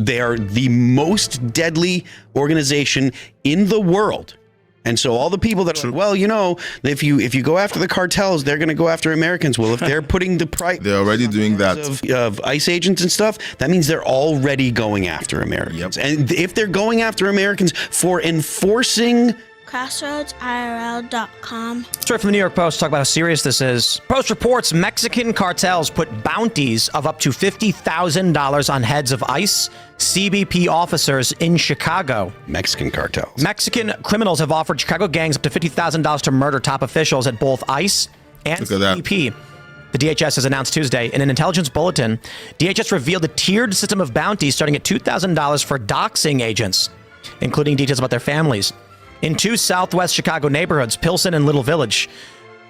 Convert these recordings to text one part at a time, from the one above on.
They are the most deadly organization in the world. And so all the people that are like, well, you know, if you go after the cartels, they're going to go after Americans. Well, if they're putting the price, they're already doing that of ICE agents and stuff. That means they're already going after Americans. Yep. And if they're going after Americans for enforcing CrossroadsIRL.com. Story from the New York Post talk about how serious this is. Post reports Mexican cartels put bounties of up to $50,000 on heads of ICE CBP officers in Chicago. Mexican cartels. Mexican criminals have offered Chicago gangs up to $50,000 to murder top officials at both ICE and CBP. The DHS has announced Tuesday in an intelligence bulletin, DHS revealed a tiered system of bounties starting at $2,000 for doxing agents, including details about their families. In two southwest Chicago neighborhoods, Pilsen and Little Village,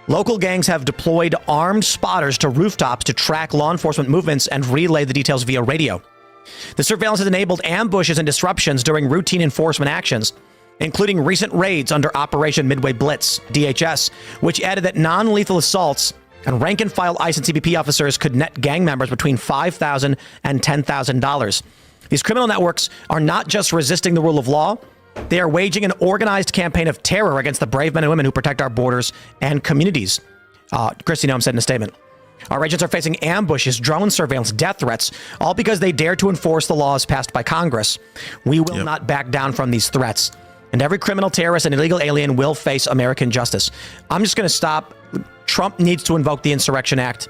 local gangs have deployed armed spotters to rooftops to track law enforcement movements and relay the details via radio. The surveillance has enabled ambushes and disruptions during routine enforcement actions, including recent raids under Operation Midway Blitz, DHS, which added that non-lethal assaults and rank-and-file ICE and CBP officers could net gang members between $5,000 and $10,000. These criminal networks are not just resisting the rule of law, they are waging an organized campaign of terror against the brave men and women who protect our borders and communities, Kristi Noem said in a statement. Our agents are facing ambushes, drone surveillance, death threats, all because they dare to enforce the laws passed by Congress. We will not back down from these threats. And every criminal, terrorist, and illegal alien will face American justice. I'm just going to stop. Trump needs to invoke the Insurrection Act.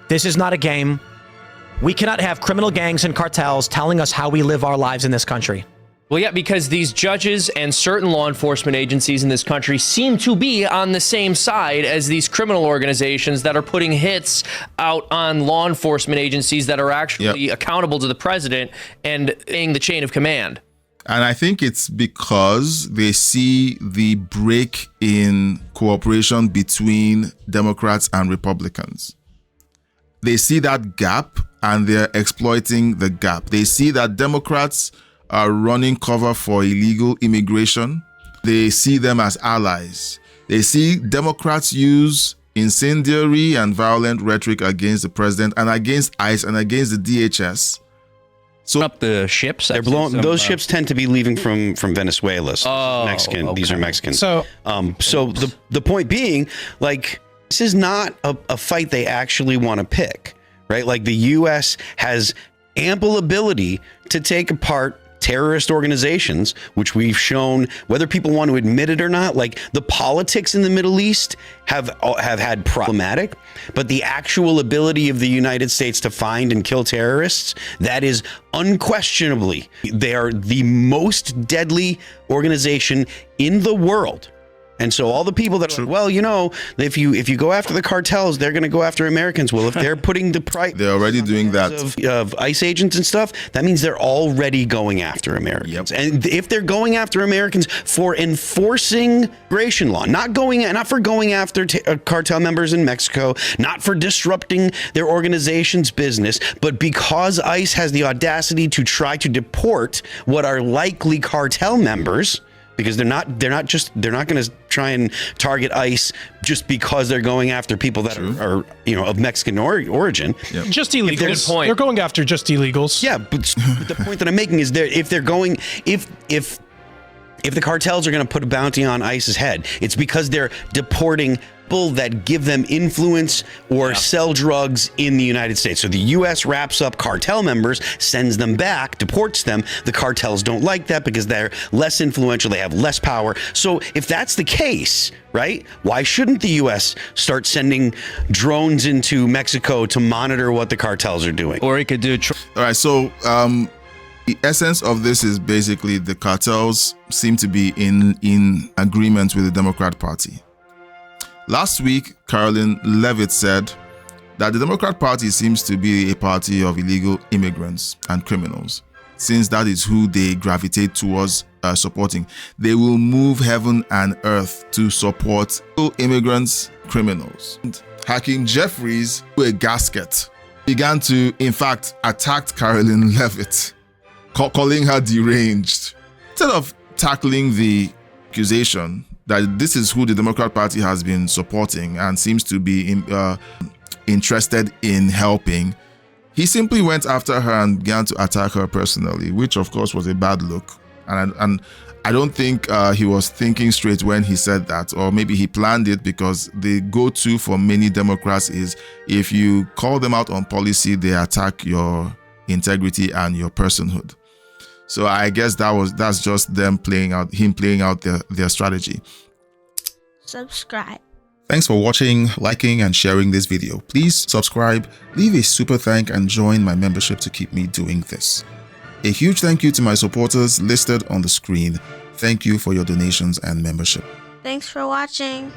This is not a game. We cannot have criminal gangs and cartels telling us how we live our lives in this country. Well, yeah, because these judges and certain law enforcement agencies in this country seem to be on the same side as these criminal organizations that are putting hits out on law enforcement agencies that are actually accountable to the president and in the chain of command. And I think it's because they see the break in cooperation between Democrats and Republicans. They see that gap and they're exploiting the gap. They see that Democrats are running cover for illegal immigration. They see them as allies. They see Democrats use incendiary and violent rhetoric against the president and against ICE and against the DHS. So up the ships. They're blowing. Those ships tend to be leaving from Venezuela. So Mexican. Okay. These are Mexicans. So the point being, like, this is not a fight they actually want to pick, right? Like, the U.S. has ample ability to take apart terrorist organizations, which we've shown, whether people want to admit it or not. Like, the politics in the Middle East have had problematic, but the actual ability of the United States to find and kill terrorists, that is unquestionably, they are the most deadly organization in the world. And so all the people that are, well, you know, if you go after the cartels, they're going to go after Americans. Well, if they're putting the price, they're already doing that of ICE agents and stuff, that means they're already going after Americans. And if they're going after Americans for enforcing immigration law, not for going after cartel members in Mexico, not for disrupting their organization's business, but because ICE has the audacity to try to deport what are likely cartel members. Because they're not going to try and target ICE just because they're going after people that are of Mexican origin. Yep. Just illegals. They're going after just illegals. Yeah, but the point that I'm making is if the cartels are going to put a bounty on ICE's head, it's because they're deporting people that give them influence or sell drugs in the United States. So the U.S. wraps up cartel members, sends them back, deports them. The cartels don't like that because they're less influential. They have less power. So if that's the case, right, why shouldn't the U.S. start sending drones into Mexico to monitor what the cartels are doing? Or it could do... All right, so... the essence of this is basically the cartels seem to be in agreement with the Democrat Party. Last week, Caroline Leavitt said that the Democrat Party seems to be a party of illegal immigrants and criminals, since that is who they gravitate towards supporting. They will move heaven and earth to support immigrants, criminals. Hakeem Jeffries, to a gasket, began to, in fact, attack Caroline Leavitt, calling her deranged. Instead of tackling the accusation that this is who the Democrat Party has been supporting and seems to be interested in helping, He simply went after her and began to attack her personally, which of course was a bad look. And I don't think he was thinking straight when he said that, or maybe he planned it, because the go-to for many Democrats is if you call them out on policy, they attack your integrity and your personhood. So I guess that's just them playing out their strategy. Subscribe. Thanks for watching, liking, and sharing this video. Please subscribe, leave a super thank, and join my membership to keep me doing this. A huge thank you to my supporters listed on the screen. Thank you for your donations and membership. Thanks for watching.